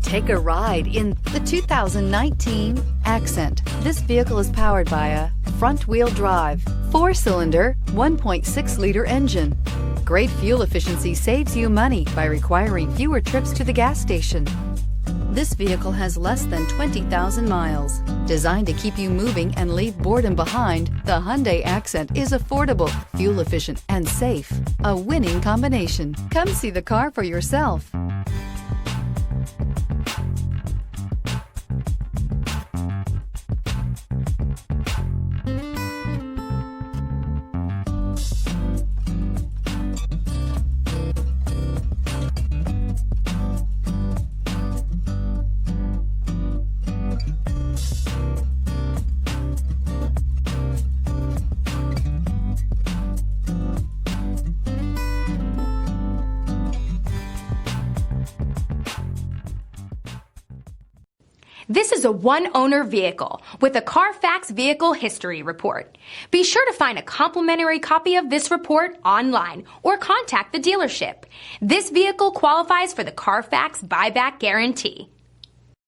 Take a ride in the 2019 Accent. This vehicle is powered by a front-wheel drive, 4-cylinder, 1.6-liter engine. Great fuel efficiency saves you money by requiring fewer trips to the gas station. This vehicle has less than 20,000 miles. Designed to keep you moving and leave boredom behind, the Hyundai Accent is affordable, fuel efficient, and safe. A winning combination. Come see the car for yourself. This is a one-owner vehicle with a Carfax Vehicle History Report. Be sure to find a complimentary copy of this report online or contact the dealership. This vehicle qualifies for the Carfax Buyback Guarantee.